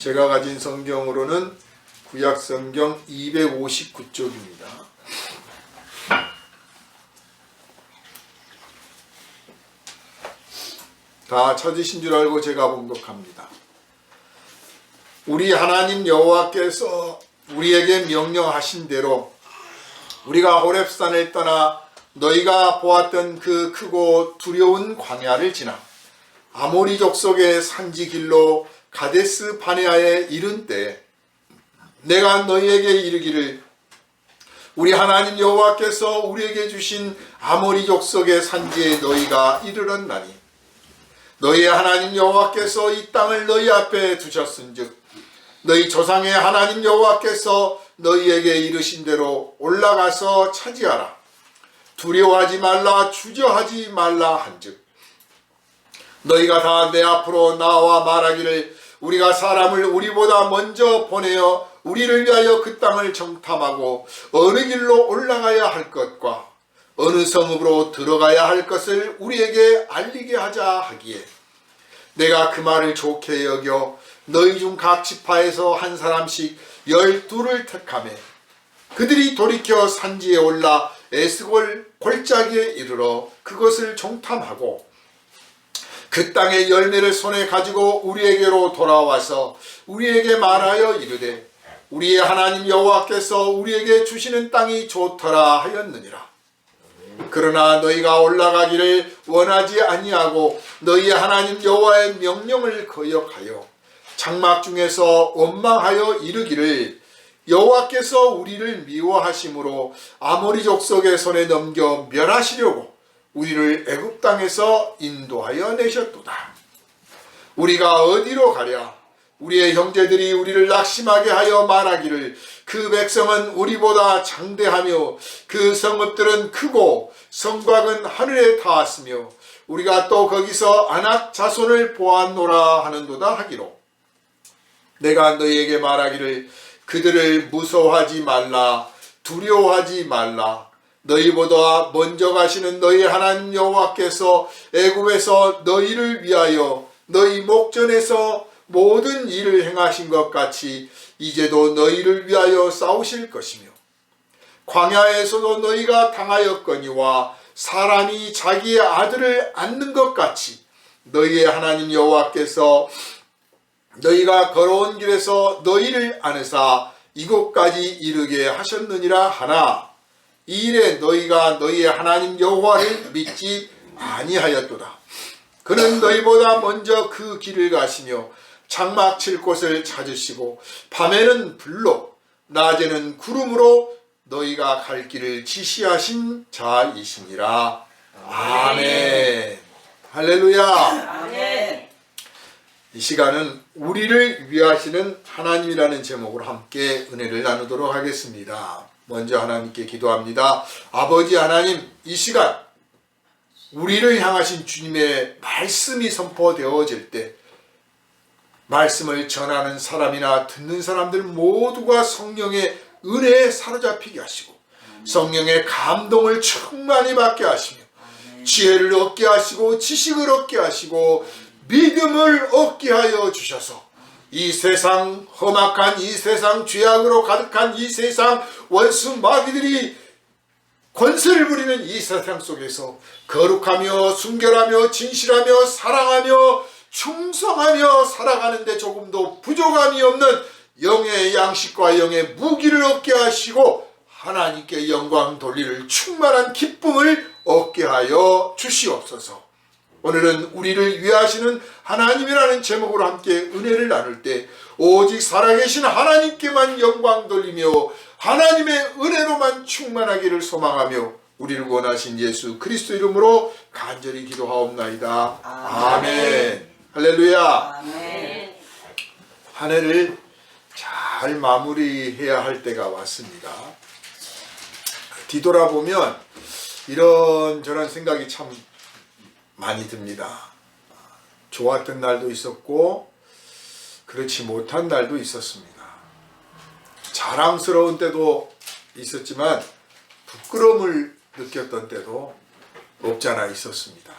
제가 가진 성경으로는 구약 성경 259쪽입니다. 다 찾으신 줄 알고 제가 봉독합니다. 우리 하나님 여호와께서 우리에게 명령하신 대로 우리가 호렙산을 떠나 너희가 보았던 그 크고 두려운 광야를 지나 아모리 족속의 산지 길로 가데스 바네아에 이른 때 내가 너희에게 이르기를 우리 하나님 여호와께서 우리에게 주신 아모리 족속의 산지에 너희가 이르렀나니 너희의 하나님 여호와께서 이 땅을 너희 앞에 두셨은즉 너희 조상의 하나님 여호와께서 너희에게 이르신 대로 올라가서 차지하라. 두려워하지 말라 주저하지 말라 한즉 너희가 다 내 앞으로 나와 말하기를 우리가 사람을 우리보다 먼저 보내어 우리를 위하여 그 땅을 정탐하고 어느 길로 올라가야 할 것과 어느 성읍으로 들어가야 할 것을 우리에게 알리게 하자 하기에 내가 그 말을 좋게 여겨 너희 중 각 지파에서 한 사람씩 12를 택하매 그들이 돌이켜 산지에 올라 에스골 골짜기에 이르러 그것을 정탐하고 그 땅의 열매를 손에 가지고 우리에게로 돌아와서 우리에게 말하여 이르되 우리의 하나님 여호와께서 우리에게 주시는 땅이 좋더라 하였느니라. 그러나 너희가 올라가기를 원하지 아니하고 너희의 하나님 여호와의 명령을 거역하여 장막 중에서 원망하여 이르기를 여호와께서 우리를 미워하심으로 아모리 족속의 손에 넘겨 멸하시려고 우리를 애굽 땅에서 인도하여 내셨도다. 우리가 어디로 가랴? 우리의 형제들이 우리를 낙심하게 하여 말하기를 그 백성은 우리보다 장대하며 그 성읍들은 크고 성곽은 하늘에 닿았으며 우리가 또 거기서 아낙 자손을 보았노라 하는도다 하기로 내가 너희에게 말하기를 그들을 무서워하지 말라 두려워하지 말라 너희보다 먼저 가시는 너희 하나님 여호와께서 애굽에서 너희를 위하여 너희 목전에서 모든 일을 행하신 것 같이 이제도 너희를 위하여 싸우실 것이며 광야에서도 너희가 당하였거니와 사람이 자기의 아들을 안는 것 같이 너희의 하나님 여호와께서 너희가 걸어온 길에서 너희를 안으사 이곳까지 이르게 하셨느니라 하나 이 일에 너희가 너희의 하나님 여호와를 믿지 아니하였도다. 그는 너희보다 먼저 그 길을 가시며 장막 칠 곳을 찾으시고 밤에는 불로 낮에는 구름으로 너희가 갈 길을 지시하신 자이시니라. 아멘. 할렐루야. 아멘. 이 시간은 우리를 위하시는 하나님이라는 제목으로 함께 은혜를 나누도록 하겠습니다. 먼저 하나님께 기도합니다. 아버지 하나님, 이 시간 우리를 향하신 주님의 말씀이 선포되어질 때 말씀을 전하는 사람이나 듣는 사람들 모두가 성령의 은혜에 사로잡히게 하시고 성령의 감동을 충만히 받게 하시며 지혜를 얻게 하시고 지식을 얻게 하시고 믿음을 얻게 하여 주셔서 이 세상 험악한 이 세상 죄악으로 가득한 이 세상 원수 마귀들이 권세를 부리는 이 세상 속에서 거룩하며 순결하며 진실하며 사랑하며 충성하며 살아가는데 조금도 부족함이 없는 영의 양식과 영의 무기를 얻게 하시고 하나님께 영광 돌리를 충만한 기쁨을 얻게 하여 주시옵소서. 오늘은 우리를 위하시는 하나님이라는 제목으로 함께 은혜를 나눌 때 오직 살아계신 하나님께만 영광 돌리며 하나님의 은혜로만 충만하기를 소망하며 우리를 원하신 예수 그리스도 이름으로 간절히 기도하옵나이다. 아멘. 할렐루야. 아멘. 한 해를 잘 마무리해야 할 때가 왔습니다. 뒤돌아보면 이런저런 생각이 참 많이 듭니다. 좋았던 날도 있었고 그렇지 못한 날도 있었습니다. 자랑스러운 때도 있었지만 부끄러움을 느꼈던 때도 없지 않아 있었습니다.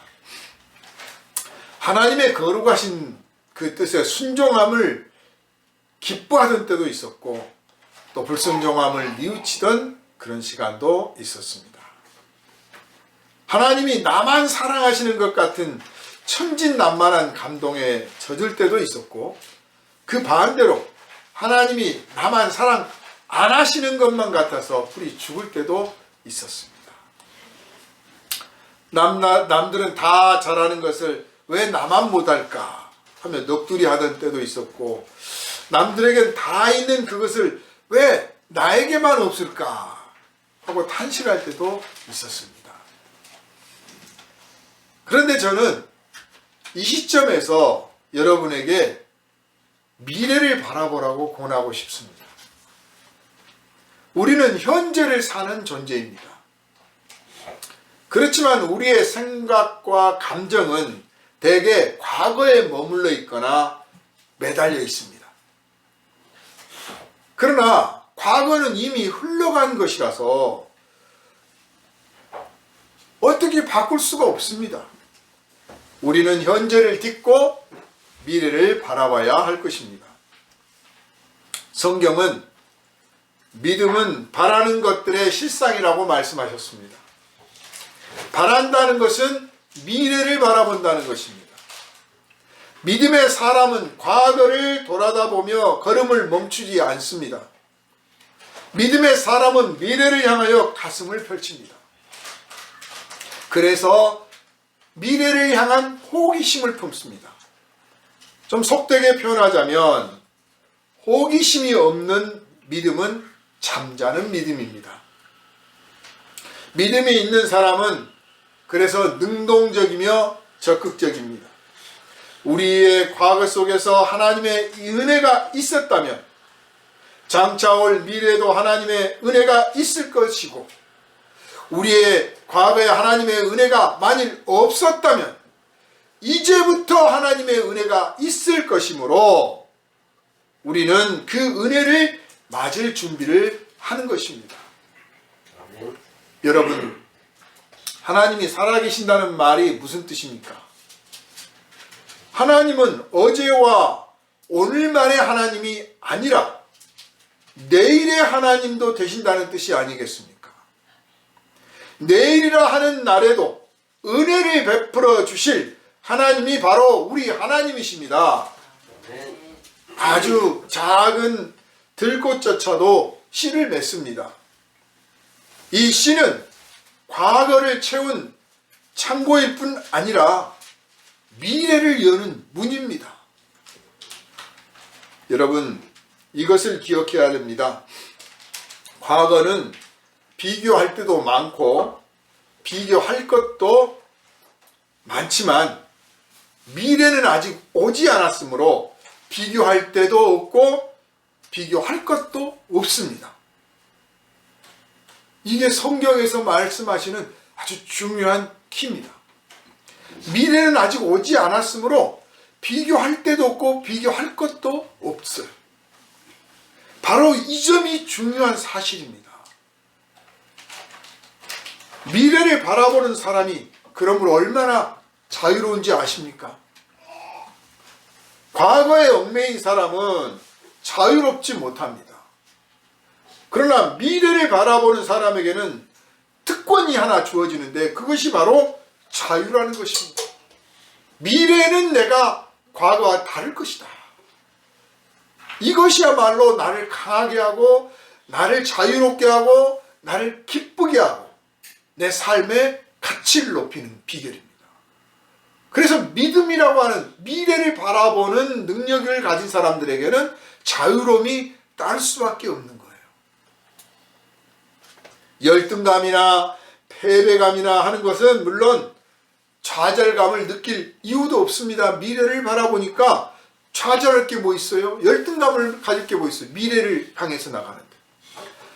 하나님의 거룩하신 그 뜻에 순종함을 기뻐하던 때도 있었고 또 불순종함을 뉘우치던 그런 시간도 있었습니다. 하나님이 나만 사랑하시는 것 같은 천진난만한 감동에 젖을 때도 있었고 그 반대로 하나님이 나만 사랑 안 하시는 것만 같아서 불이 죽을 때도 있었습니다. 남들은 다 잘하는 것을 왜 나만 못할까 하며 넋두리 하던 때도 있었고 남들에겐 다 있는 그것을 왜 나에게만 없을까 하고 탄식할 때도 있었습니다. 그런데 저는 이 시점에서 여러분에게 미래를 바라보라고 권하고 싶습니다. 우리는 현재를 사는 존재입니다. 그렇지만 우리의 생각과 감정은 대개 과거에 머물러 있거나 매달려 있습니다. 그러나 과거는 이미 흘러간 것이라서 어떻게 바꿀 수가 없습니다. 우리는 현재를 딛고 미래를 바라봐야 할 것입니다. 성경은 믿음은 바라는 것들의 실상이라고 말씀하셨습니다. 바란다는 것은 미래를 바라본다는 것입니다. 믿음의 사람은 과거를 돌아다보며 걸음을 멈추지 않습니다. 믿음의 사람은 미래를 향하여 가슴을 펼칩니다. 그래서 미래를 향한 호기심을 품습니다. 좀 속되게 표현하자면 호기심이 없는 믿음은 잠자는 믿음입니다. 믿음이 있는 사람은 그래서 능동적이며 적극적입니다. 우리의 과거 속에서 하나님의 은혜가 있었다면 장차 올 미래도 하나님의 은혜가 있을 것이고 우리의 과거에 하나님의 은혜가 만일 없었다면 이제부터 하나님의 은혜가 있을 것이므로 우리는 그 은혜를 맞을 준비를 하는 것입니다. 여러분, 하나님이 살아계신다는 말이 무슨 뜻입니까? 하나님은 어제와 오늘만의 하나님이 아니라 내일의 하나님도 되신다는 뜻이 아니겠습니까? 내일이라 하는 날에도 은혜를 베풀어 주실 하나님이 바로 우리 하나님이십니다. 아주 작은 들꽃조차도 씨를 맺습니다. 이 씨는 과거를 채운 창고일 뿐 아니라 미래를 여는 문입니다. 여러분, 이것을 기억해야 됩니다. 과거는 비교할 때도 많고 비교할 것도 많지만 미래는 아직 오지 않았으므로 비교할 때도 없고 비교할 것도 없습니다. 이게 성경에서 말씀하시는 아주 중요한 키입니다. 미래는 아직 오지 않았으므로 비교할 때도 없고 비교할 것도 없어요. 바로 이 점이 중요한 사실입니다. 미래를 바라보는 사람이 그러므로 얼마나 자유로운지 아십니까? 과거에 얽매인 사람은 자유롭지 못합니다. 그러나 미래를 바라보는 사람에게는 특권이 하나 주어지는데 그것이 바로 자유라는 것입니다. 미래는 내가 과거와 다를 것이다. 이것이야말로 나를 강하게 하고 나를 자유롭게 하고 나를 기쁘게 하고 내 삶의 가치를 높이는 비결입니다. 그래서 믿음이라고 하는 미래를 바라보는 능력을 가진 사람들에게는 자유로움이 따를 수밖에 없는 거예요. 열등감이나 패배감이나 하는 것은 물론 좌절감을 느낄 이유도 없습니다. 미래를 바라보니까 좌절할 게 뭐 있어요? 열등감을 가질 게 뭐 있어요? 미래를 향해서 나가는데.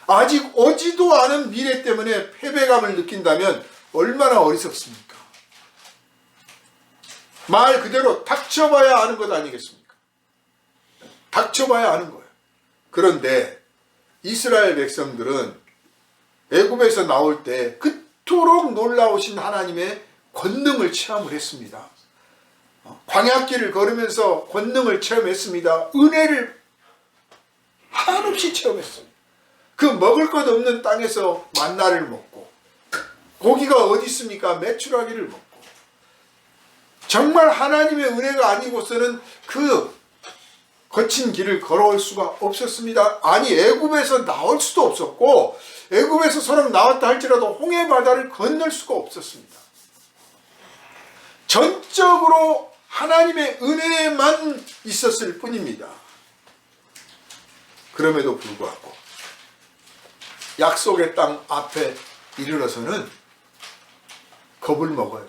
아직 오지도 않은 미래 때문에 패배감을 느낀다면 얼마나 어리석습니까? 말 그대로 닥쳐봐야 아는 것 아니겠습니까? 닥쳐봐야 아는 거예요. 그런데 이스라엘 백성들은 애굽에서 나올 때 그토록 놀라우신 하나님의 권능을 체험을 했습니다. 광야길을 걸으면서 권능을 체험했습니다. 은혜를 끊임없이 체험했어요. 그 먹을 것 없는 땅에서 만나를 먹고, 고기가 어디 있습니까? 메추라기를 먹고, 정말 하나님의 은혜가 아니고서는 그 거친 길을 걸어올 수가 없었습니다. 아니, 애굽에서 나올 수도 없었고, 애굽에서 서로 나왔다 할지라도 홍해 바다를 건널 수가 없었습니다. 전적으로 하나님의 은혜만 있었을 뿐입니다. 그럼에도 불구하고 약속의 땅 앞에 이르러서는 겁을 먹어요.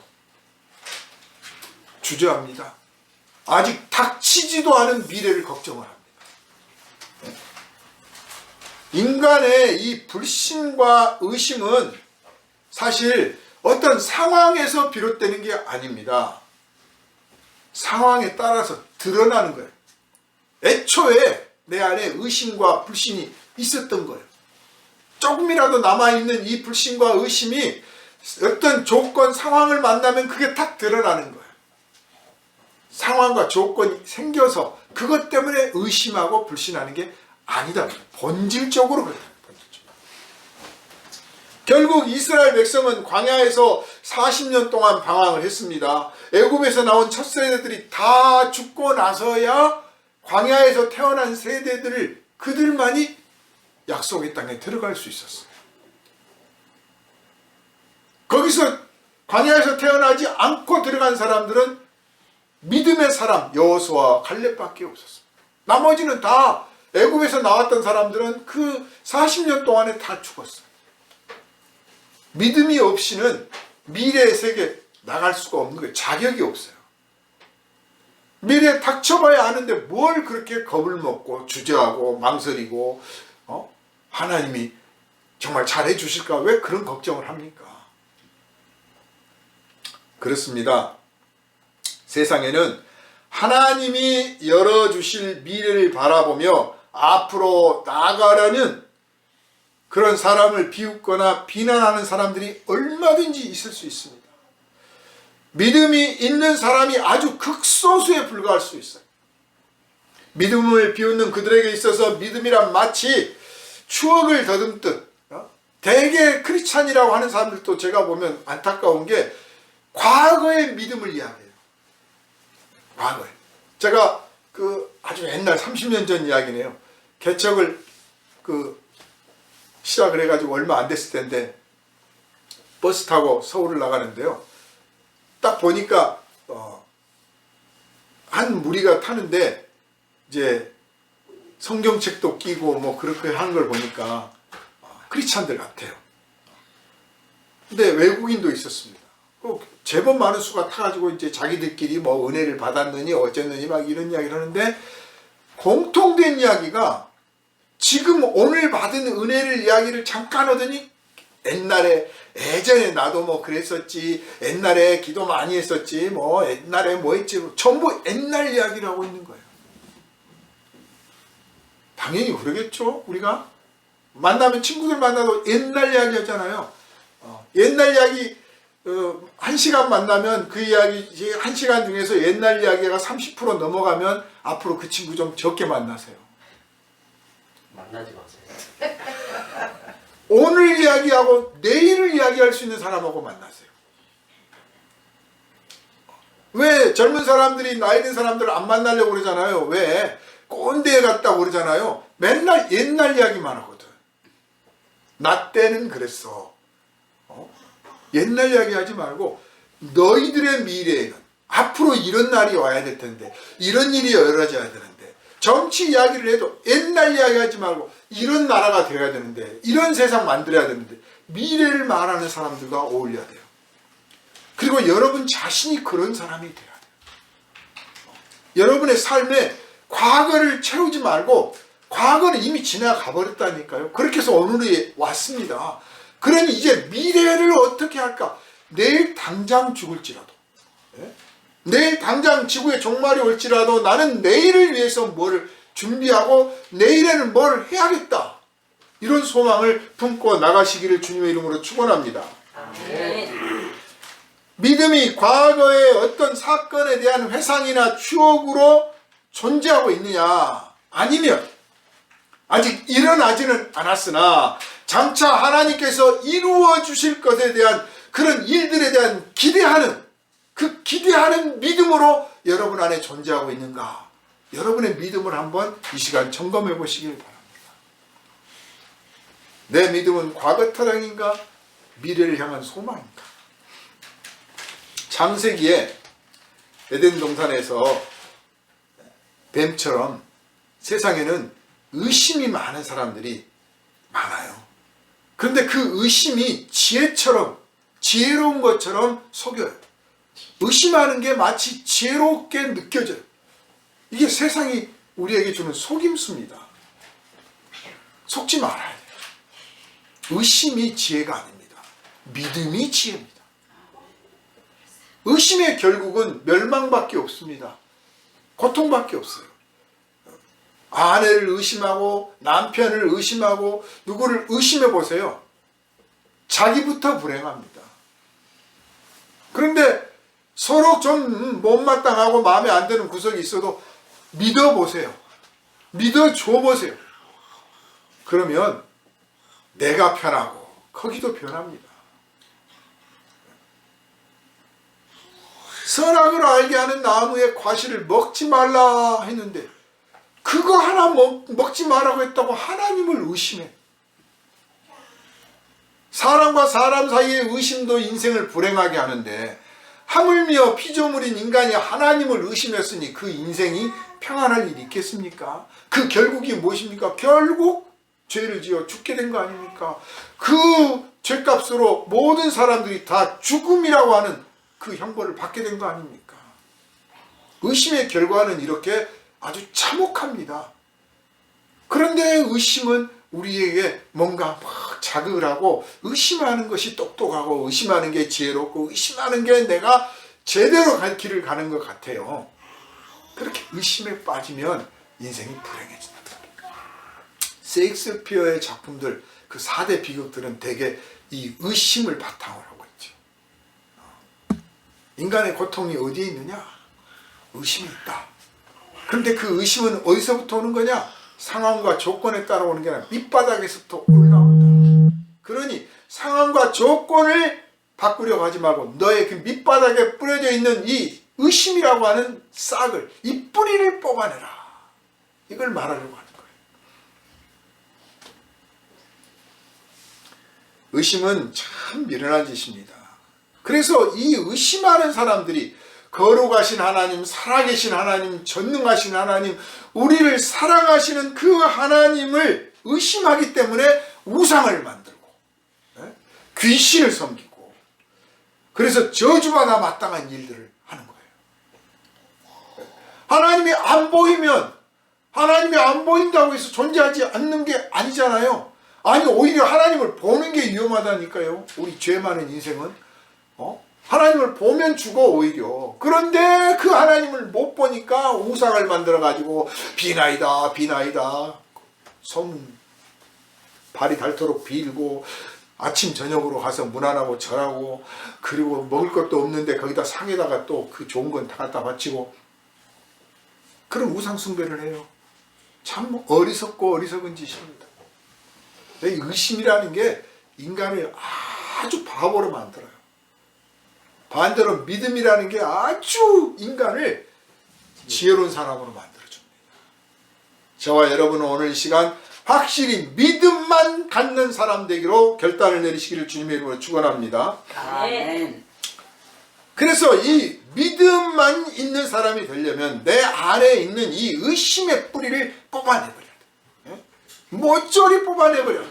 주저합니다. 아직 닥치지도 않은 미래를 걱정을 합니다. 인간의 이 불신과 의심은 사실 어떤 상황에서 비롯되는 게 아닙니다. 상황에 따라서 드러나는 거예요. 애초에 내 안에 의심과 불신이 있었던 거예요. 조금이라도 남아있는 이 불신과 의심이 어떤 조건, 상황을 만나면 그게 딱 드러나는 거예요. 상황과 조건이 생겨서 그것 때문에 의심하고 불신하는 게 아니다. 본질적으로 그래요. 결국 이스라엘 백성은 광야에서 40년 동안 방황을 했습니다. 애굽에서 나온 첫 세대들이 다 죽고 나서야 광야에서 태어난 세대들을 그들만이 약속의 땅에 들어갈 수 있었어요. 거기서 광야에서 태어나지 않고 들어간 사람들은 믿음의 사람 여호수아와 갈렙밖에 없었습니다. 나머지는 다 애굽에서 나왔던 사람들은 그 40년 동안에 다 죽었어요. 믿음이 없이는 미래의 세계에 나갈 수가 없는 거예요. 자격이 없어요. 미래에 닥쳐봐야 아는데 뭘 그렇게 겁을 먹고 주저하고 망설이고 하나님이 정말 잘해 주실까? 왜 그런 걱정을 합니까? 그렇습니다. 세상에는 하나님이 열어주실 미래를 바라보며 앞으로 나아가라는 그런 사람을 비웃거나 비난하는 사람들이 얼마든지 있을 수 있습니다. 믿음이 있는 사람이 아주 극소수에 불과할 수 있어요. 믿음을 비웃는 그들에게 있어서 믿음이란 마치 추억을 더듬듯, 대개 크리스찬이라고 하는 사람들도 제가 보면 안타까운 게 과거의 믿음을 이야기해요. 과거에. 제가 아주 옛날 30년 전 이야기네요. 개척을 시작을 해가지고 얼마 안 됐을 텐데 버스 타고 서울을 나가는데요. 딱 보니까 한 무리가 타는데 이제 성경책도 끼고 뭐 그렇게 하는 걸 보니까 크리스찬들 같아요. 근데 외국인도 있었습니다. 제법 많은 수가 타가지고 이제 자기들끼리 뭐 은혜를 받았느니 어쨌느니 막 이런 이야기를 하는데 공통된 이야기가 지금 오늘 받은 은혜를 이야기를 잠깐 하더니 옛날에 예전에 나도 뭐 그랬었지, 옛날에 기도 많이 했었지, 뭐 옛날에 뭐 했지, 전부 옛날 이야기를 하고 있는 거예요. 당연히 그러겠죠. 우리가 만나면 친구들 만나도 옛날 이야기 하잖아요. 옛날 이야기 1시간 만나면 그 이야기 1시간 중에서 옛날 이야기가 30% 넘어가면 앞으로 그 친구 좀 적게 만나세요. 만나지 마세요. 오늘 이야기하고 내일을 이야기할 수 있는 사람하고 만나세요. 왜 젊은 사람들이 나이 든 사람들을 안 만나려고 그러잖아요. 왜? 꼰대에 갔다고 그러잖아요. 맨날 옛날 이야기만 하거든. 나 때는 그랬어. 옛날 이야기 하지 말고 너희들의 미래에는 앞으로 이런 날이 와야 될 텐데, 이런 일이 벌어져야 되는데, 정치 이야기를 해도 옛날 이야기 하지 말고 이런 나라가 되어야 되는데, 이런 세상 만들어야 되는데, 미래를 말하는 사람들과 어울려야 돼요. 그리고 여러분 자신이 그런 사람이 돼야 돼요. 여러분의 삶에 과거를 채우지 말고, 과거는 이미 지나가 버렸다니까요. 그렇게 해서 오늘이 왔습니다. 그러니 이제 미래를 어떻게 할까? 내일 당장 죽을지라도, 내일 당장 지구의 종말이 올지라도 나는 내일을 위해서 뭐를 준비하고 내일에는 뭘 해야겠다. 이런 소망을 품고 나가시기를 주님의 이름으로 축원합니다. 아멘. 믿음이 과거의 어떤 사건에 대한 회상이나 추억으로 존재하고 있느냐? 아니면 아직 일어나지는 않았으나 장차 하나님께서 이루어 주실 것에 대한 그런 일들에 대한 기대하는, 그 기대하는 믿음으로 여러분 안에 존재하고 있는가? 여러분의 믿음을 한번 이 시간 점검해 보시길 바랍니다. 내 믿음은 과거 타령인가? 미래를 향한 소망인가? 창세기에 에덴 동산에서 뱀처럼 세상에는 의심이 많은 사람들이 많아요. 그런데 그 의심이 지혜처럼, 지혜로운 것처럼 속여요. 의심하는 게 마치 지혜롭게 느껴져요. 이게 세상이 우리에게 주는 속임수입니다. 속지 말아야 돼요. 의심이 지혜가 아닙니다. 믿음이 지혜입니다. 의심의 결국은 멸망밖에 없습니다. 고통밖에 없어요. 아내를 의심하고 남편을 의심하고 누구를 의심해 보세요. 자기부터 불행합니다. 그런데 서로 좀 못마땅하고 마음에 안 드는 구석이 있어도 믿어보세요. 믿어줘 보세요. 그러면 내가 편하고 거기도 편합니다. 선악을 알게 하는 나무의 과실을 먹지 말라 했는데 그거 하나 먹지 말라고 했다고 하나님을 의심해. 사람과 사람 사이의 의심도 인생을 불행하게 하는데 하물며 피조물인 인간이 하나님을 의심했으니 그 인생이 평안할 일이 있겠습니까? 그 결국이 무엇입니까? 결국 죄를 지어 죽게 된 거 아닙니까? 그 죄값으로 모든 사람들이 다 죽음이라고 하는 그 형벌을 받게 된 거 아닙니까? 의심의 결과는 이렇게 아주 참혹합니다. 그런데 의심은 우리에게 뭔가 막 자극을 하고 의심하는 것이 똑똑하고 의심하는 게 지혜롭고 의심하는 게 내가 제대로 갈 길을 가는 것 같아요. 그렇게 의심에 빠지면 인생이 불행해진다. 셰익스피어의 작품들, 그 4대 비극들은 대개 이 의심을 바탕으로 하고 있죠. 인간의 고통이 어디에 있느냐? 의심이 있다. 그런데 그 의심은 어디서부터 오는 거냐? 상황과 조건에 따라오는 게 아니라 밑바닥에서부터 올라온다. 그러니 상황과 조건을 바꾸려고 하지 말고 너의 그 밑바닥에 뿌려져 있는 이 의심이라고 하는 싹을, 이 뿌리를 뽑아내라. 이걸 말하려고 하는 거예요. 의심은 참 미련한 짓입니다. 그래서 이 의심하는 사람들이 거룩하신 하나님, 살아계신 하나님, 전능하신 하나님, 우리를 사랑하시는 그 하나님을 의심하기 때문에 우상을 만들고 귀신을 섬기고 그래서 저주받아 마땅한 일들을 하는 거예요. 하나님이 안 보이면 하나님이 안 보인다고 해서 존재하지 않는 게 아니잖아요. 아니 오히려 하나님을 보는 게 위험하다니까요. 우리 죄 많은 인생은 하나님을 보면 죽어 오히려. 그런데 그 하나님을 못 보니까 우상을 만들어 가지고 비나이다 비나이다 손 발이 닳도록 빌고 아침 저녁으로 가서 문 안 하고 절하고 그리고 먹을 것도 없는데 거기다 상에다가 또 그 좋은 건 다 갖다 바치고 그런 우상 숭배를 해요. 참 어리석고 어리석은 짓입니다. 의심이라는 게 인간을 아주 바보로 만들어요. 반대로 믿음이라는 게 아주 인간을 지혜로운 사람으로 만들어줍니다. 저와 여러분은 오늘 이 시간 확실히 믿음만 갖는 사람 되기로 결단을 내리시기를 주님의 이름으로 축원합니다. 아멘. 그래서 이 믿음만 있는 사람이 되려면 내 안에 있는 이 의심의 뿌리를 뽑아내버려야 돼. 모조리 뽑아내버려야 돼.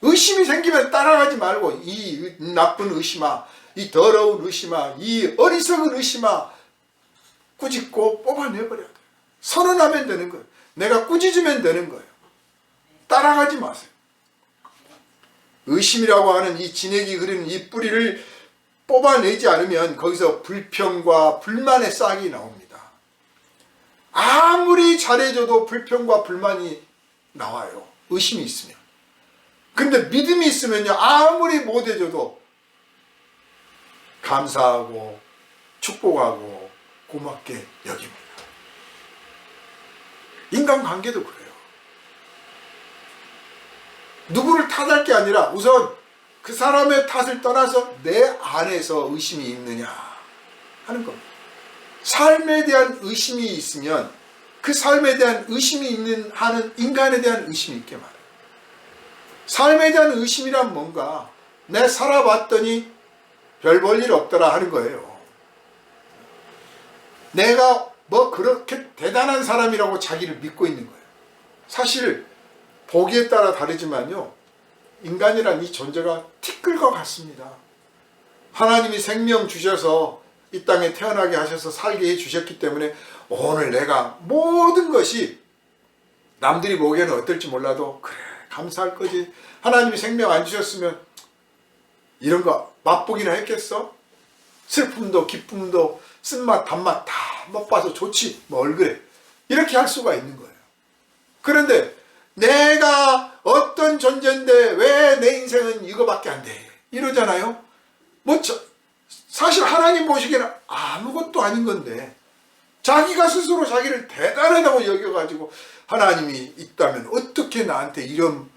의심이 생기면 따라가지 말고 이 나쁜 의심아, 이 더러운 의심아, 이 어리석은 의심아 꾸짖고 뽑아내버려야 돼. 선언하면 되는 거예요. 내가 꾸짖으면 되는 거예요. 따라가지 마세요. 의심이라고 하는 이 진액이 흐르는 이 뿌리를 뽑아내지 않으면 거기서 불평과 불만의 싹이 나옵니다. 아무리 잘해줘도 불평과 불만이 나와요. 의심이 있으면. 근데 믿음이 있으면요, 아무리 못해줘도 감사하고 축복하고 고맙게 여깁니다. 인간관계도 그래요. 누구를 탓할 게 아니라 우선 그 사람의 탓을 떠나서 내 안에서 의심이 있느냐 하는 겁니다. 삶에 대한 의심이 있으면 그 삶에 대한 의심이 있는 하는 인간에 대한 의심이 있게 말해요. 삶에 대한 의심이란 뭔가 내 살아봤더니 별 볼 일 없더라 하는 거예요. 내가 뭐 그렇게 대단한 사람이라고 자기를 믿고 있는 거예요. 사실 보기에 따라 다르지만요, 인간이란 이 존재가 티끌과 같습니다. 하나님이 생명 주셔서 이 땅에 태어나게 하셔서 살게 해주셨기 때문에 오늘 내가 모든 것이 남들이 보기에는 어떨지 몰라도 그래 감사할 거지. 하나님이 생명 안 주셨으면 이런 거 맛보기나 했겠어? 슬픔도 기쁨도 쓴맛 단맛 다 맛봐서 좋지 뭐 얼그래 이렇게 할 수가 있는 거예요. 그런데 내가 어떤 존재인데 왜 내 인생은 이거밖에 안 돼 이러잖아요. 사실 하나님 보시기에는 아무것도 아닌 건데 자기가 스스로 자기를 대단하다고 여겨가지고 하나님이 있다면 어떻게 나한테 이런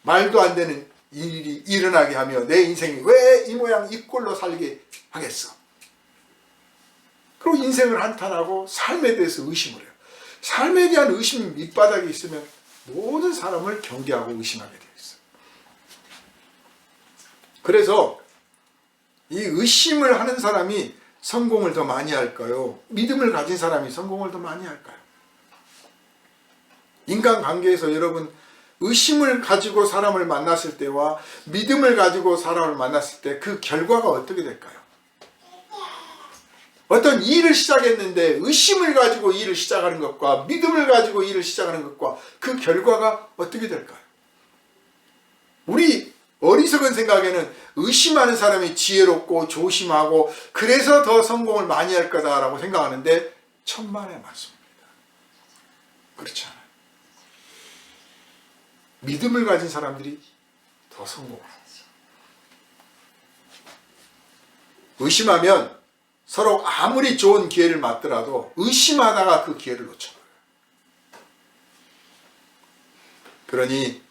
말도 안 되는 일이 일어나게 하며 내 인생이 왜 이 모양 이 꼴로 살게 하겠어. 그리고 인생을 한탄하고 삶에 대해서 의심을 해요. 삶에 대한 의심이 밑바닥에 있으면 모든 사람을 경계하고 의심하게 되어 있어요. 그래서 이 의심을 하는 사람이 성공을 더 많이 할까요? 믿음을 가진 사람이 성공을 더 많이 할까요? 인간관계에서 여러분 의심을 가지고 사람을 만났을 때와 믿음을 가지고 사람을 만났을 때 그 결과가 어떻게 될까요? 어떤 일을 시작했는데 의심을 가지고 일을 시작하는 것과 믿음을 가지고 일을 시작하는 것과 그 결과가 어떻게 될까요? 우리 어리석은 생각에는 의심하는 사람이 지혜롭고 조심하고 그래서 더 성공을 많이 할 거다라고 생각하는데 천만의 말씀입니다. 그렇지 않아요. 믿음을 가진 사람들이 더 성공하죠. 의심하면 서로 아무리 좋은 기회를 맞더라도 의심하다가 그 기회를 놓쳐버려요. 그러니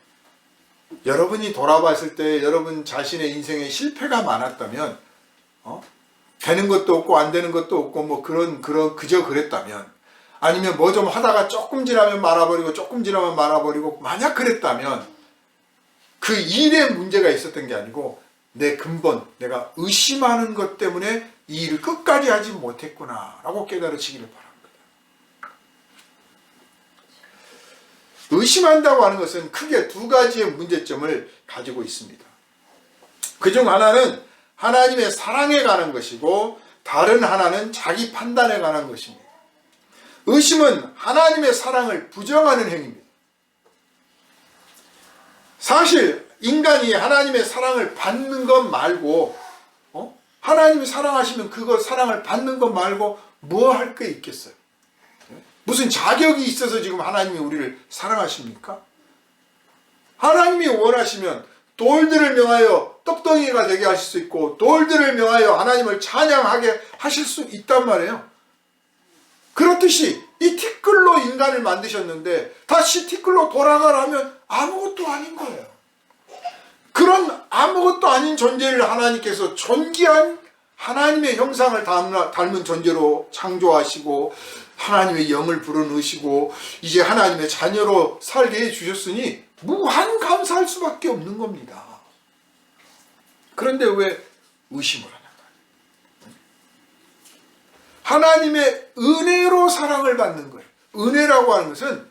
여러분이 돌아봤을 때 여러분 자신의 인생에 실패가 많았다면 되는 것도 없고 안 되는 것도 없고 뭐 그저 그랬다면 아니면 뭐 좀 하다가 조금 지나면 말아버리고 조금 지나면 말아버리고 만약 그랬다면 그 일에 문제가 있었던 게 아니고 내 근본 내가 의심하는 것 때문에 이 일을 끝까지 하지 못했구나 라고 깨달으시기를 바랍니다. 의심한다고 하는 것은 크게 두 가지의 문제점을 가지고 있습니다. 그중 하나는 하나님의 사랑에 관한 것이고 다른 하나는 자기 판단에 관한 것입니다. 의심은 하나님의 사랑을 부정하는 행위입니다. 사실 인간이 하나님의 사랑을 받는 것 말고 하나님이 사랑하시면 그거 사랑을 받는 것 말고 뭐 할 게 있겠어요? 무슨 자격이 있어서 지금 하나님이 우리를 사랑하십니까? 하나님이 원하시면 돌들을 명하여 떡덩이가 되게 하실 수 있고 돌들을 명하여 하나님을 찬양하게 하실 수 있단 말이에요. 그렇듯이 이 티끌로 인간을 만드셨는데 다시 티끌로 돌아가라면 아무것도 아닌 거예요. 그런 아무것도 아닌 존재를 하나님께서 존귀한 하나님의 형상을 닮은 존재로 창조하시고 하나님의 영을 불어넣으시고 이제 하나님의 자녀로 살게 해주셨으니 무한 감사할 수밖에 없는 겁니다. 그런데 왜 의심을 하냐? 하나님의 은혜로 사랑을 받는 거예요. 은혜라고 하는 것은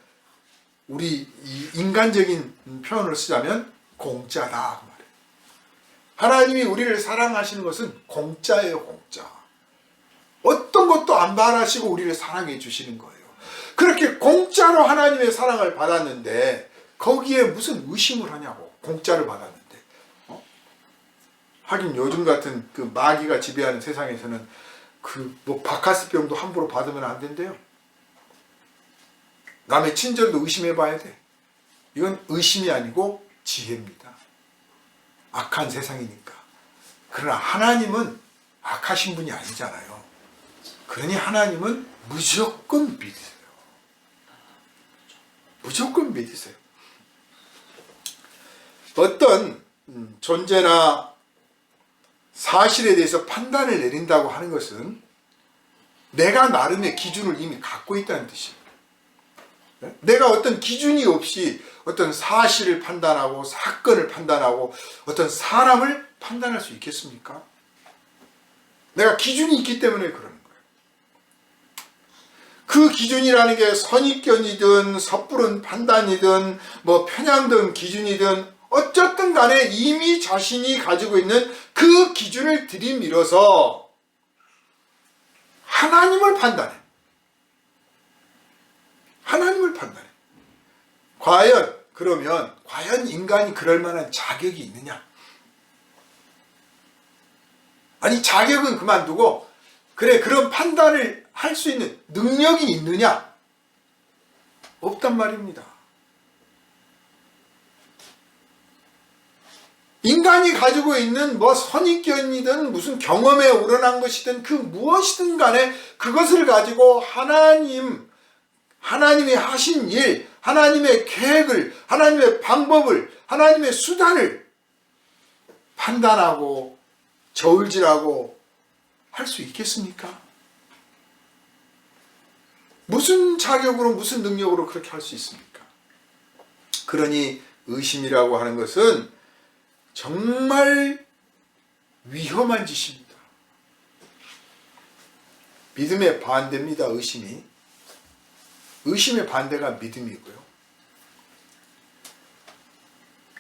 우리 이 인간적인 표현을 쓰자면 공짜다 그 말이에요. 하나님이 우리를 사랑하시는 것은 공짜예요. 공짜. 어떤 것도 안 바라시고 우리를 사랑해 주시는 거예요. 그렇게 공짜로 하나님의 사랑을 받았는데 거기에 무슨 의심을 하냐고. 공짜를 받았는데. 하긴 요즘 같은 그 마귀가 지배하는 세상에서는 그 뭐 바카스병도 함부로 받으면 안 된대요. 남의 친절도 의심해 봐야 돼. 이건 의심이 아니고 지혜입니다. 악한 세상이니까. 그러나 하나님은 악하신 분이 아니잖아요. 그러니 하나님은 무조건 믿으세요. 무조건 믿으세요. 어떤 존재나 사실에 대해서 판단을 내린다고 하는 것은 내가 나름의 기준을 이미 갖고 있다는 뜻이에요. 내가 어떤 기준이 없이 어떤 사실을 판단하고 사건을 판단하고 어떤 사람을 판단할 수 있겠습니까? 내가 기준이 있기 때문에 그러는 거예요. 그 기준이라는 게 선입견이든 섣부른 판단이든 뭐 편향된 기준이든 어쨌든 간에 이미 자신이 가지고 있는 그 기준을 들이밀어서 하나님을 판단해. 하나님을 판단해. 과연 인간이 그럴 만한 자격이 있느냐? 아니, 자격은 그만두고, 그래, 그런 판단을 할 수 있는 능력이 있느냐? 없단 말입니다. 인간이 가지고 있는 뭐 선입견이든 무슨 경험에 우러난 것이든 그 무엇이든 간에 그것을 가지고 하나님이 하신 일, 하나님의 계획을, 하나님의 방법을, 하나님의 수단을 판단하고 저울질하고 할 수 있겠습니까? 무슨 자격으로, 무슨 능력으로 그렇게 할 수 있습니까? 그러니 의심이라고 하는 것은 정말 위험한 짓입니다. 믿음의 반대입니다, 의심이. 의심의 반대가 믿음이고요.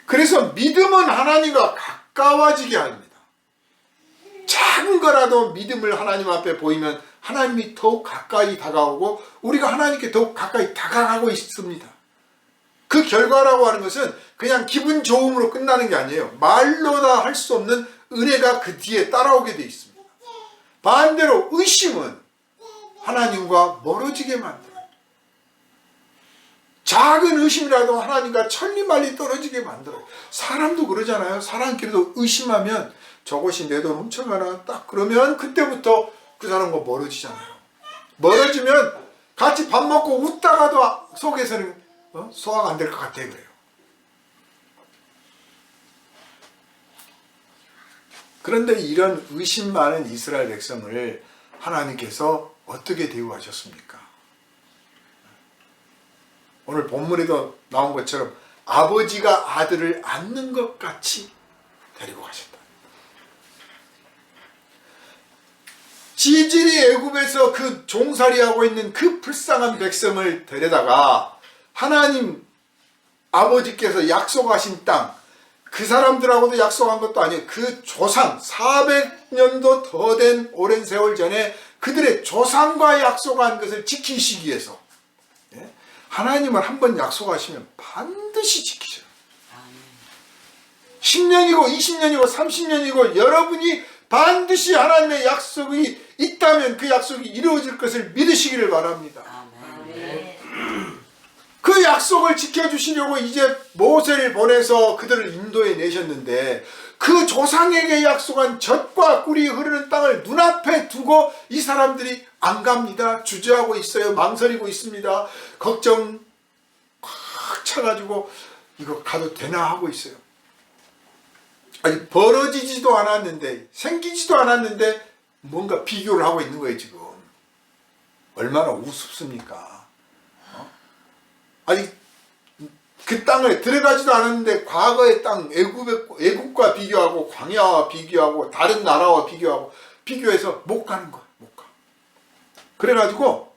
그래서 믿음은 하나님과 가까워지게 합니다. 작은 거라도 믿음을 하나님 앞에 보이면 하나님이 더욱 가까이 다가오고 우리가 하나님께 더욱 가까이 다가가고 있습니다. 그 결과라고 하는 것은 그냥 기분 좋음으로 끝나는 게 아니에요. 말로 다 할 수 없는 은혜가 그 뒤에 따라오게 되어 있습니다. 반대로 의심은 하나님과 멀어지게 만들어요. 작은 의심이라도 하나님과 천리말리 떨어지게 만들어요. 사람도 그러잖아요. 사람끼리도 의심하면 저것이 내 돈 훔쳐가나 딱 그러면 그때부터 그 사람과 멀어지잖아요. 멀어지면 같이 밥 먹고 웃다가도 속에서는 소화가 안 될 것 같아 그래요. 그런데 이런 의심 많은 이스라엘 백성을 하나님께서 어떻게 대우하셨습니까? 오늘 본문에도 나온 것처럼 아버지가 아들을 안는 것 같이 데리고 가셨다. 지질이 애굽에서 그 종살이하고 있는 그 불쌍한 백성을 데려다가 하나님 아버지께서 약속하신 땅, 그 사람들하고도 약속한 것도 아니에요. 그 조상 400년도 더 된 오랜 세월 전에 그들의 조상과 약속한 것을 지키시기 위해서 하나님은 한번 약속하시면 반드시 지키셔요. 10년이고 20년이고 30년이고 여러분이 반드시 하나님의 약속이 있다면 그 약속이 이루어질 것을 믿으시기를 바랍니다. 그 약속을 지켜주시려고 이제 모세를 보내서 그들을 인도해 내셨는데 그 조상에게 약속한 젖과 꿀이 흐르는 땅을 눈앞에 두고 이 사람들이 안 갑니다. 주저하고 있어요. 망설이고 있습니다. 걱정 꽉 차가지고 이거 가도 되나 하고 있어요. 아니 벌어지지도 않았는데 생기지도 않았는데 뭔가 비교를 하고 있는 거예요. 지금 얼마나 우습습니까? 아니 그 땅을 들어가지도 않았는데 과거의 땅 애국과 비교하고 광야와 비교하고 다른 나라와 비교해서 못 가는 거야. 못 가. 그래가지고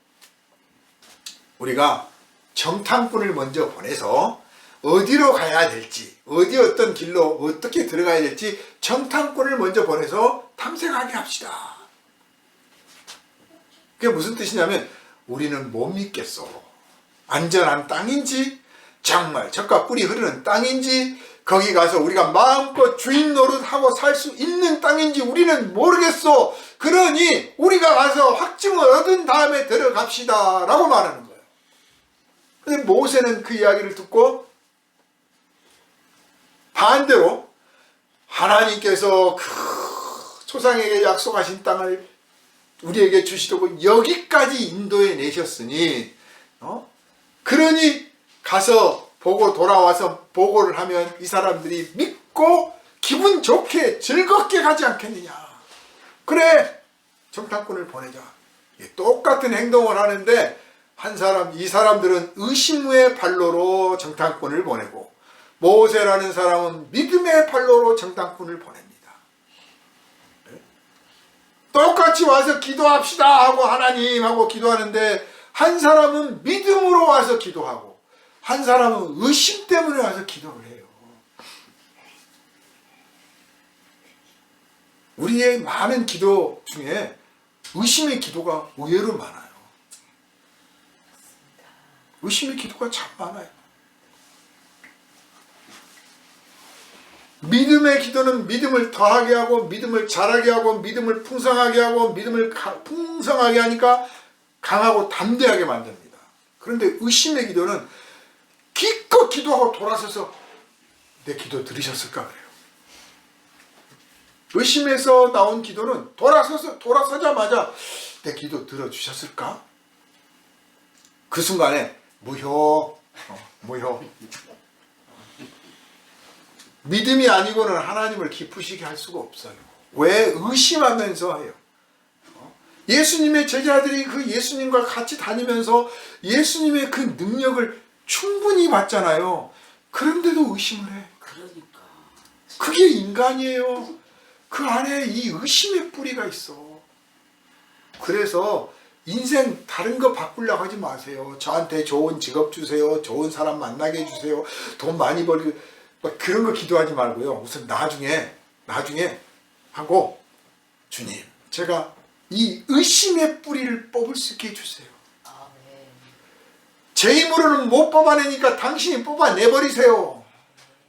우리가 정탐꾼을 먼저 보내서 어디로 가야 될지 어떤 길로 어떻게 들어가야 될지 정탐꾼을 먼저 보내서 탐색하게 합시다. 그게 무슨 뜻이냐면 우리는 못 믿겠어. 안전한 땅인지 정말 젖과 꿀이 흐르는 땅인지 거기 가서 우리가 마음껏 주인 노릇하고 살 수 있는 땅인지 우리는 모르겠어. 그러니 우리가 가서 확증을 얻은 다음에 들어갑시다 라고 말하는 거예요. 근데 모세는 그 이야기를 듣고 반대로 하나님께서 그 조상에게 약속하신 땅을 우리에게 주시려고 여기까지 인도해 내셨으니 그러니 가서 보고 돌아와서 보고를 하면 이 사람들이 믿고 기분 좋게 즐겁게 가지 않겠느냐. 그래, 정탐꾼을 보내자. 똑같은 행동을 하는데 이 사람들은 의심의 발로로 정탐꾼을 보내고 모세라는 사람은 믿음의 발로로 정탐꾼을 보냅니다. 똑같이 와서 기도합시다 하고 하나님하고 기도하는데 한 사람은 믿음으로 와서 기도하고 한 사람은 의심 때문에 와서 기도를 해요. 우리의 많은 기도 중에 의심의 기도가 의외로 많아요. 의심의 기도가 참 많아요. 믿음의 기도는 믿음을 더하게 하고 믿음을 잘하게 하고 믿음을 풍성하게 하고 믿음을 풍성하게 하니까 강하고 담대하게 만듭니다. 그런데 의심의 기도는 기껏 기도하고 돌아서서 내 기도 들으셨을까 그래요. 의심에서 나온 기도는 돌아서자마자 내 기도 들어주셨을까? 그 순간에 무효. 믿음이 아니고는 하나님을 기쁘시게 할 수가 없어요. 왜? 의심하면서 해요. 예수님의 제자들이 그 예수님과 같이 다니면서 예수님의 그 능력을 충분히 봤잖아요. 그런데도 의심을 해. 그러니까. 그게 인간이에요. 그 안에 이 의심의 뿌리가 있어. 그래서 인생 다른 거 바꾸려고 하지 마세요. 저한테 좋은 직업 주세요. 좋은 사람 만나게 해주세요. 돈 많이 벌게. 그런 거 기도하지 말고요. 우선 나중에 하고 주님, 제가 이 의심의 뿌리를 뽑을 수 있게 해주세요. 아멘. 제 힘으로는 못 뽑아내니까 당신이 뽑아내버리세요.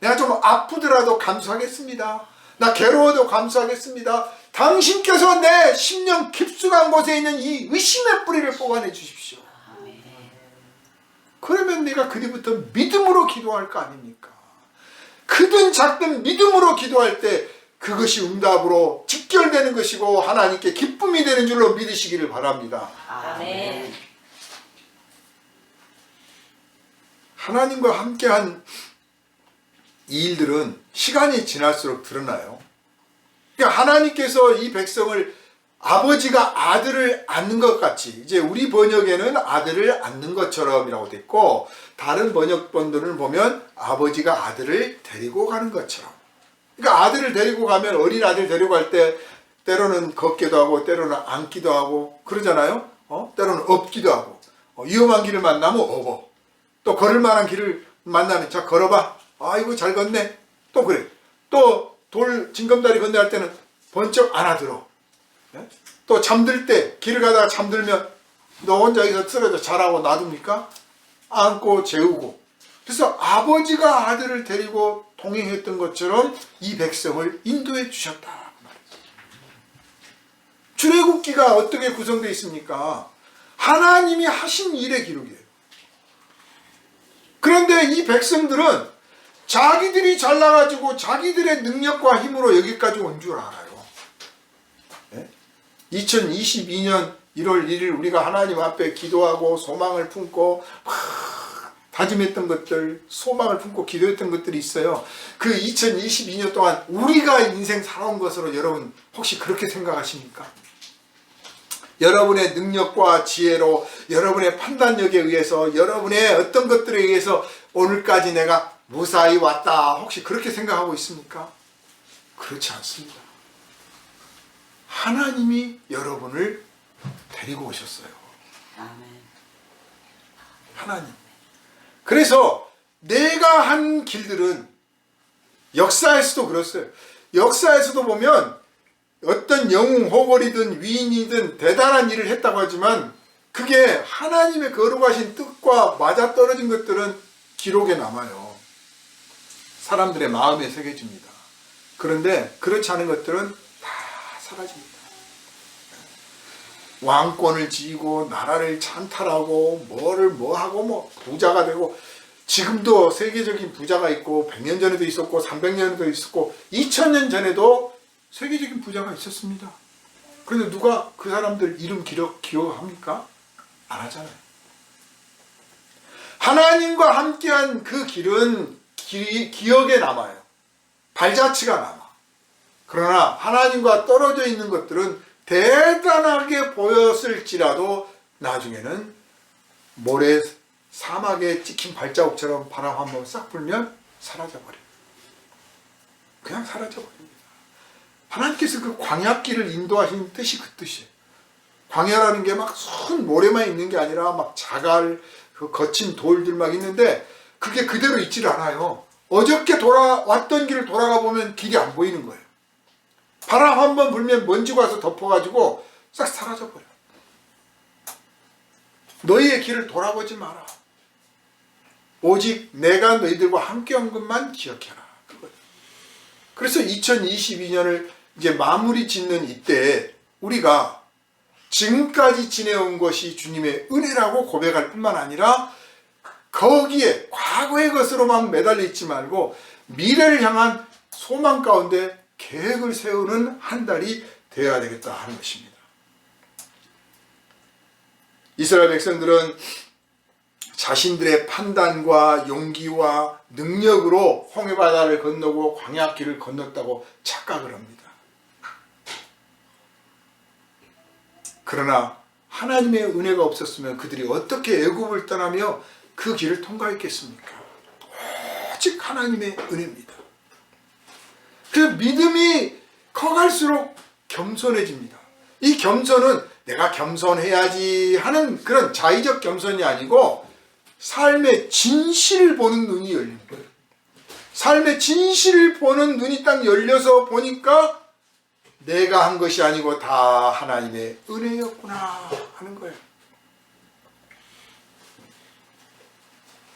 내가 좀 아프더라도 감수하겠습니다. 나 괴로워도 감수하겠습니다. 당신께서 내 심령 깊숙한 곳에 있는 이 의심의 뿌리를 뽑아내 주십시오. 아멘. 그러면 내가 그뒤부터 믿음으로 기도할 거 아닙니까? 크든 작든 믿음으로 기도할 때 그것이 응답으로 직결되는 것이고 하나님께 기쁨이 되는 줄로 믿으시기를 바랍니다. 아멘. 하나님과 함께한 이 일들은 시간이 지날수록 드러나요. 그러니까 하나님께서 이 백성을 아버지가 아들을 안는 것 같이, 이제 우리 번역에는 아들을 안는 것처럼이라고 돼 있고 다른 번역본들을 보면 아버지가 아들을 데리고 가는 것처럼. 그러니까 아들을 데리고 가면 어린 아들 데리고 갈 때 때로는 걷기도 하고 때로는 앉기도 하고 그러잖아요. 때로는 업기도 하고 위험한 길을 만나면 업어. 또 걸을 만한 길을 만나면 자 걸어봐. 아이고 잘 걷네. 또 그래. 또 돌 징검다리 건너갈 때는 번쩍 안아들어. 또 잠들 때 길을 가다가 잠들면 너 혼자 여기서 쓰러져 자라고 놔둡니까? 안고 재우고. 그래서 아버지가 아들을 데리고 동행했던 것처럼 이 백성을 인도해 주셨다 말이죠. 출애굽기가 어떻게 구성되어 있습니까? 하나님이 하신 일의 기록이에요. 그런데 이 백성들은 자기들이 잘나가지고 자기들의 능력과 힘으로 여기까지 온 줄 알아요. 2022년 1월 1일 우리가 하나님 앞에 기도하고 소망을 품고 다짐했던 것들, 소망을 품고 기도했던 것들이 있어요. 그 2022년 동안 우리가 인생 살아온 것으로 여러분 혹시 그렇게 생각하십니까? 여러분의 능력과 지혜로, 여러분의 판단력에 의해서, 여러분의 어떤 것들에 의해서 오늘까지 내가 무사히 왔다. 혹시 그렇게 생각하고 있습니까? 그렇지 않습니다. 하나님이 여러분을 데리고 오셨어요. 아멘. 하나님. 그래서 내가 한 길들은 역사에서도 그렇어요. 역사에서도 보면 어떤 영웅, 호걸이든 위인이든 대단한 일을 했다고 하지만 그게 하나님의 거룩하신 뜻과 맞아떨어진 것들은 기록에 남아요. 사람들의 마음에 새겨집니다. 그런데 그렇지 않은 것들은 다 사라집니다. 왕권을 지이고 나라를 찬탈하고 뭐하고 부자가 되고 지금도 세계적인 부자가 있고 100년 전에도 있었고 300년에도 있었고 2000년 전에도 세계적인 부자가 있었습니다. 그런데 누가 그 사람들 이름 기억합니까? 안 하잖아요. 하나님과 함께한 그 길은 기억에 남아요. 발자취가 남아. 그러나 하나님과 떨어져 있는 것들은 대단하게 보였을지라도 나중에는 모래 사막에 찍힌 발자국처럼 바람 한번 싹 불면 사라져버려요. 그냥 사라져버립니다. 하나님께서 그 광야길을 인도하신 뜻이 그 뜻이에요. 광야라는 게 막 순 모래만 있는 게 아니라 막 자갈, 그 거친 돌들 막 있는데 그게 그대로 있질 않아요. 어저께 돌아왔던 길을 돌아가 보면 길이 안 보이는 거예요. 바람 한번 불면 먼지가 와서 덮어가지고 싹 사라져버려요. 너희의 길을 돌아보지 마라. 오직 내가 너희들과 함께한 것만 기억해라. 그거예요. 그래서 2022년을 이제 마무리 짓는 이때 우리가 지금까지 지내온 것이 주님의 은혜라고 고백할 뿐만 아니라 거기에 과거의 것으로만 매달려 있지 말고 미래를 향한 소망 가운데 계획을 세우는 한 달이 되어야 되겠다 하는 것입니다. 이스라엘 백성들은 자신들의 판단과 용기와 능력으로 홍해바다를 건너고 광야길을 건넜다고 착각을 합니다. 그러나 하나님의 은혜가 없었으면 그들이 어떻게 애굽을 떠나며 그 길을 통과했겠습니까? 오직 하나님의 은혜입니다. 그 믿음이 커갈수록 겸손해집니다. 이 겸손은 내가 겸손해야지 하는 그런 자의적 겸손이 아니고 삶의 진실을 보는 눈이 열린 거예요. 삶의 진실을 보는 눈이 딱 열려서 보니까 내가 한 것이 아니고 다 하나님의 은혜였구나 하는 거예요.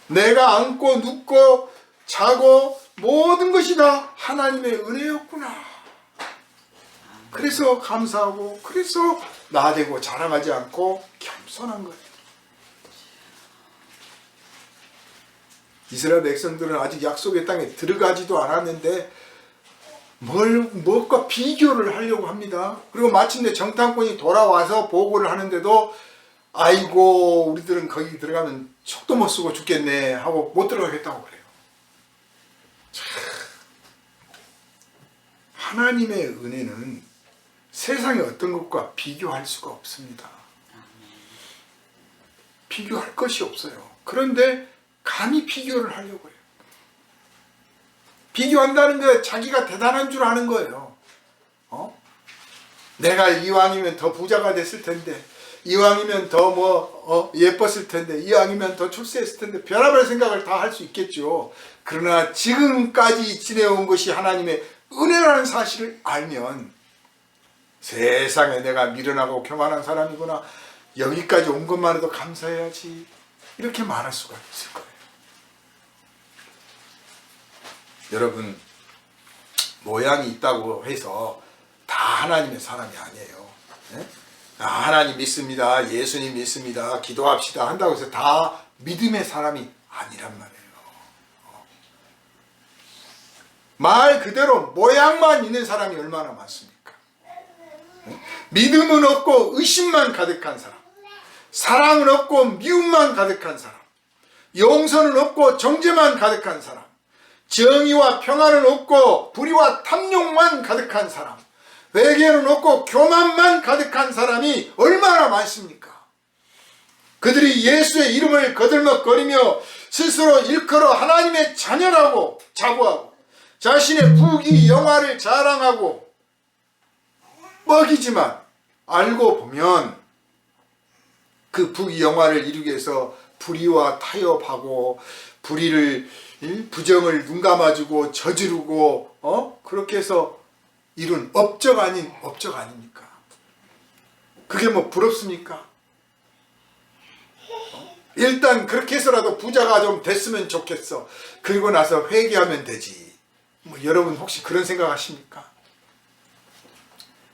내가 앉고 눕고 자고 모든 것이 다 하나님의 은혜였구나. 그래서 감사하고 그래서 나대고 자랑하지 않고 겸손한 거예요. 이스라엘 백성들은 아직 약속의 땅에 들어가지도 않았는데 무엇과 비교를 하려고 합니다. 그리고 마침내 정탐꾼이 돌아와서 보고를 하는데도 아이고 우리들은 거기 들어가면 촉도 못 쓰고 죽겠네 하고 못 들어가겠다고 그래요. 참, 하나님의 은혜는 세상의 어떤 것과 비교할 수가 없습니다. 비교할 것이 없어요. 그런데 감히 비교를 하려고 해요. 비교한다는 게 자기가 대단한 줄 아는 거예요. 내가 이왕이면 더 부자가 됐을 텐데, 이왕이면 더 예뻤을 텐데, 이왕이면 더 출세했을 텐데, 별의별 생각을 다 할 수 있겠죠. 그러나 지금까지 지내온 것이 하나님의 은혜라는 사실을 알면 세상에 내가 미련하고 교만한 사람이구나, 여기까지 온 것만 해도 감사해야지, 이렇게 말할 수가 있을 거예요. 여러분, 모양이 있다고 해서 다 하나님의 사람이 아니에요. 네? 하나님 믿습니다, 예수님 믿습니다, 기도합시다 한다고 해서 다 믿음의 사람이 아니란 말이에요. 말 그대로 모양만 있는 사람이 얼마나 많습니까? 네? 믿음은 없고 의심만 가득한 사람, 사랑은 없고 미움만 가득한 사람, 용서는 없고 정죄만 가득한 사람, 정의와 평안은 없고 불의와 탐욕만 가득한 사람, 회개는 없고 교만만 가득한 사람이 얼마나 많습니까? 그들이 예수의 이름을 거들먹거리며 스스로 일컬어 하나님의 자녀라고 자부하고 자신의 부귀 영화를 자랑하고 먹이지만 알고 보면 그 부귀 영화를 이루기 위해서 불의와 타협하고 불의를 부정을 눈감아주고 저지르고 그렇게 해서 이룬 업적 아닌 업적 아닙니까? 그게 뭐 부럽습니까? 일단 그렇게 해서라도 부자가 좀 됐으면 좋겠어. 그리고 나서 회개하면 되지. 여러분 혹시 그런 생각 하십니까?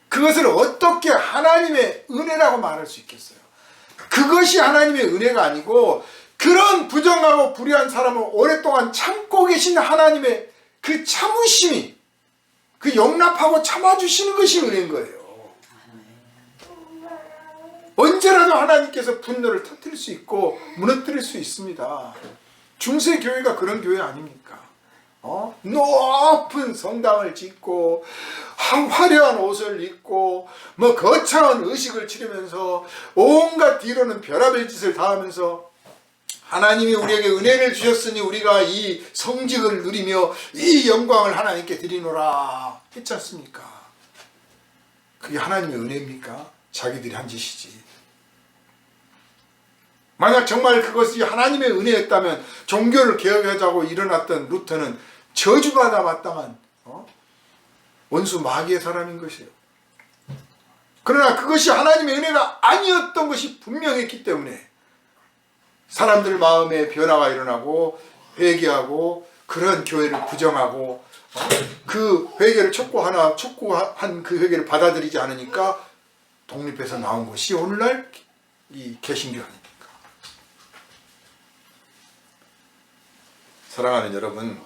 그것을 어떻게 하나님의 은혜라고 말할 수 있겠어요? 그것이 하나님의 은혜가 아니고 그런 부정하고 불의한 사람을 오랫동안 참고 계신 하나님의 그 참으심이, 그 용납하고 참아주시는 것이 은혜인 거예요. 언제라도 하나님께서 분노를 터뜨릴 수 있고 무너뜨릴 수 있습니다. 중세 교회가 그런 교회 아닙니까? 높은 성당을 짓고 화려한 옷을 입고 뭐 거창한 의식을 치르면서 온갖 뒤로는 별의별 짓을 다 하면서 하나님이 우리에게 은혜를 주셨으니 우리가 이 성직을 누리며 이 영광을 하나님께 드리노라 했지 않습니까? 그게 하나님의 은혜입니까? 자기들이 한 짓이지. 만약 정말 그것이 하나님의 은혜였다면 종교를 개혁하자고 일어났던 루터는 저주받아 마땅한 원수 마귀의 사람인 것이에요. 그러나 그것이 하나님의 은혜가 아니었던 것이 분명했기 때문에 사람들 마음에 변화가 일어나고 회개하고 그런 교회를 부정하고 그 회개를 촉구한 그 회개를 받아들이지 않으니까 독립해서 나온 것이 오늘날 이 개신교 아닙니까? 사랑하는 여러분,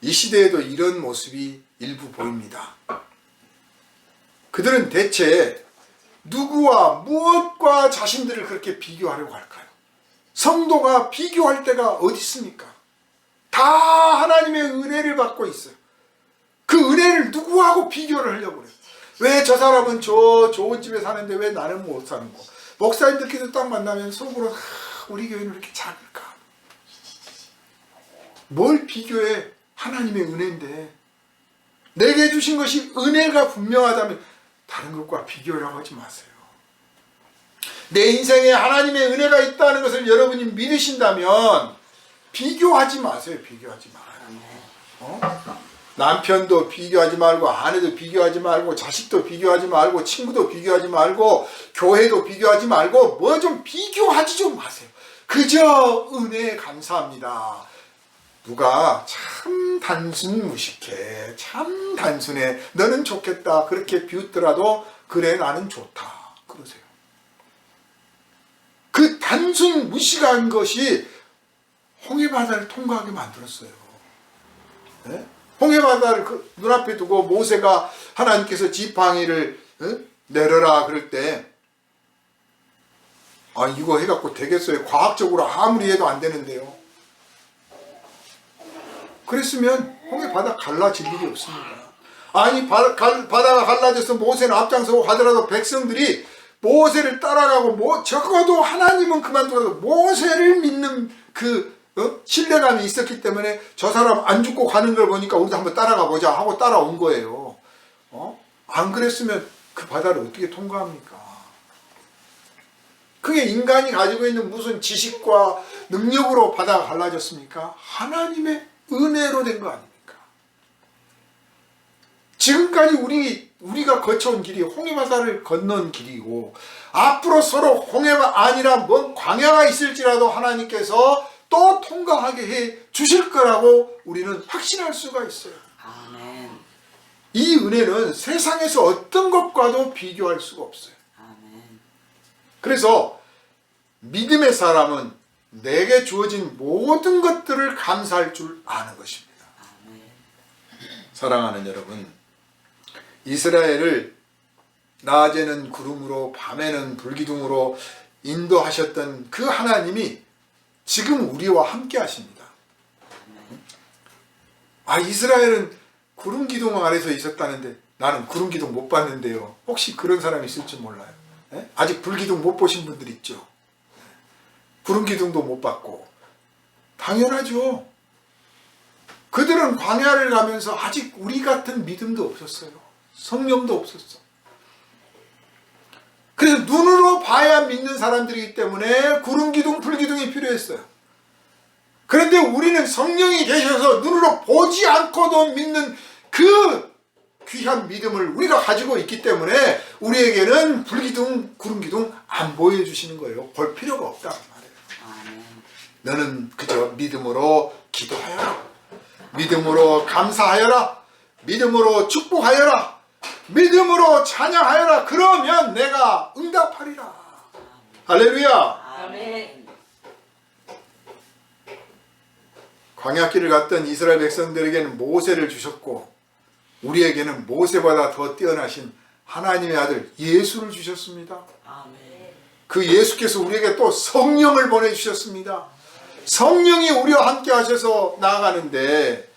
이 시대에도 이런 모습이 일부 보입니다. 그들은 대체 누구와 무엇과 자신들을 그렇게 비교하려고 할까요? 성도가 비교할 때가 어디 있습니까? 다 하나님의 은혜를 받고 있어요. 그 은혜를 누구하고 비교를 하려고 그래요? 왜 저 사람은 저 좋은 집에 사는데 왜 나는 못 사는 거? 목사님들끼리 딱 만나면 속으로 우리 교회는 왜 이렇게 작을까? 뭘 비교해? 하나님의 은혜인데 내게 주신 것이 은혜가 분명하다면 다른 것과 비교를 하지 마세요. 내 인생에 하나님의 은혜가 있다는 것을 여러분이 믿으신다면 비교하지 마세요. 비교하지 말아요. 남편도 비교하지 말고 아내도 비교하지 말고 자식도 비교하지 말고 친구도 비교하지 말고 교회도 비교하지 말고 뭐 좀 비교하지 좀 마세요. 그저 은혜에 감사합니다. 누가 참 단순 무식해, 참 단순해, 너는 좋겠다 그렇게 비웃더라도 그래 나는 좋다 그러세요. 그 단순 무식한 것이 홍해바다를 통과하게 만들었어요. 네? 홍해바다를 그 눈앞에 두고 모세가 하나님께서 지팡이를 내려라 그럴 때 이거 해갖고 되겠어요? 과학적으로 아무리 해도 안 되는데요. 그랬으면 홍해바다 갈라질 일이 없습니다. 아니 바다가 갈라져서 모세는 앞장서고 가더라도 백성들이 모세를 따라가고 적어도 하나님은 그만두어도 모세를 믿는 그 신뢰감이 있었기 때문에 저 사람 안 죽고 가는 걸 보니까 우리도 한번 따라가 보자 하고 따라온 거예요. 안 그랬으면 그 바다를 어떻게 통과합니까? 그게 인간이 가지고 있는 무슨 지식과 능력으로 바다가 갈라졌습니까? 하나님의 은혜로 된 거 아닙니까? 지금까지 우리가 거쳐온 길이 홍해바다를 건넌 길이고 앞으로 서로 홍해가 아니라 먼 광야가 있을지라도 하나님께서 또 통과하게 해 주실 거라고 우리는 확신할 수가 있어요. 아멘. 이 은혜는 세상에서 어떤 것과도 비교할 수가 없어요. 아멘. 그래서 믿음의 사람은 내게 주어진 모든 것들을 감사할 줄 아는 것입니다. 아멘. 사랑하는 여러분, 이스라엘을 낮에는 구름으로 밤에는 불기둥으로 인도하셨던 그 하나님이 지금 우리와 함께 하십니다. 이스라엘은 구름기둥 아래서 있었다는데 나는 구름기둥 못 봤는데요. 혹시 그런 사람이 있을지 몰라요. 아직 불기둥 못 보신 분들 있죠. 구름기둥도 못 봤고 당연하죠. 그들은 광야를 가면서 아직 우리 같은 믿음도 없었어요. 성령도 없었어. 그래서 눈으로 봐야 믿는 사람들이기 때문에 구름기둥, 불기둥이 필요했어요. 그런데 우리는 성령이 계셔서 눈으로 보지 않고도 믿는 그 귀한 믿음을 우리가 가지고 있기 때문에 우리에게는 불기둥, 구름기둥 안 보여주시는 거예요. 볼 필요가 없다. 너는 그저 믿음으로 기도하여라. 믿음으로 감사하여라. 믿음으로 축복하여라. 믿음으로 찬양하여라. 그러면 내가 응답하리라. 할렐루야. 아멘. 광야길을 갔던 이스라엘 백성들에게는 모세를 주셨고 우리에게는 모세보다 더 뛰어나신 하나님의 아들 예수를 주셨습니다. 아멘. 그 예수께서 우리에게 또 성령을 보내주셨습니다. 성령이 우리와 함께 하셔서 나아가는데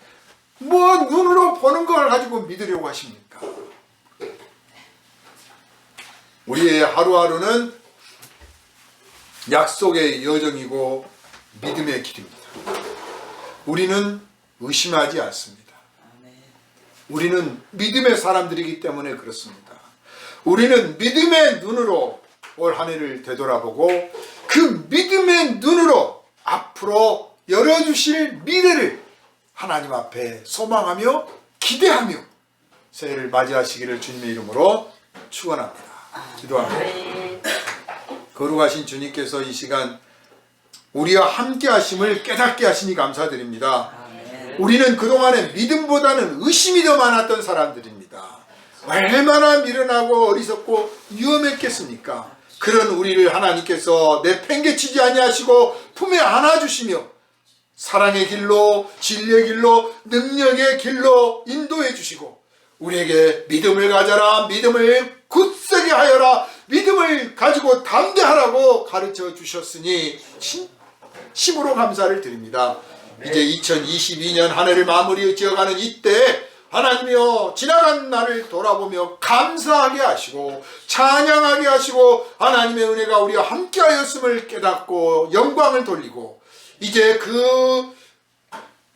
뭐 눈으로 보는 걸 가지고 믿으려고 하십니까? 우리의 하루하루는 약속의 여정이고 믿음의 길입니다. 우리는 의심하지 않습니다. 아멘. 우리는 믿음의 사람들이기 때문에 그렇습니다. 우리는 믿음의 눈으로 올 한 해를 되돌아보고 그 믿음의 눈으로 앞으로 열어주실 미래를 하나님 앞에 소망하며 기대하며 새해를 맞이하시기를 주님의 이름으로 축원합니다. 기도합니다. 아멘. 거룩하신 주님께서 이 시간 우리와 함께 하심을 깨닫게 하시니 감사드립니다. 아멘. 우리는 그동안에 믿음보다는 의심이 더 많았던 사람들입니다. 얼마나 미련하고 어리석고 위험했겠습니까? 그런 우리를 하나님께서 내팽개치지 아니하시고 품에 안아주시며 사랑의 길로, 진리의 길로, 능력의 길로 인도해 주시고 우리에게 믿음을 가져라, 믿음을 굳세게 하여라, 믿음을 가지고 담대하라고 가르쳐 주셨으니 심으로 감사를 드립니다. 이제 2022년 한 해를 마무리 지어가는 이때 하나님이여 지나간 날을 돌아보며 감사하게 하시고 찬양하게 하시고 하나님의 은혜가 우리와 함께하였음을 깨닫고 영광을 돌리고 이제 그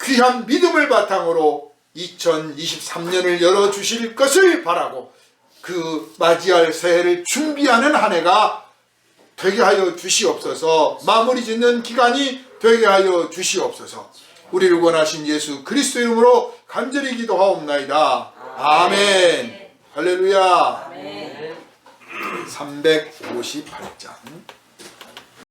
귀한 믿음을 바탕으로 2023년을 열어주실 것을 바라고 그 맞이할 새해를 준비하는 한 해가 되게 하여 주시옵소서. 마무리 짓는 기간이 되게 하여 주시옵소서. 우리를 원하신 예수 그리스도 이름으로 간절히 기도하옵나이다. 아멘. 할렐루야. 아멘. 358장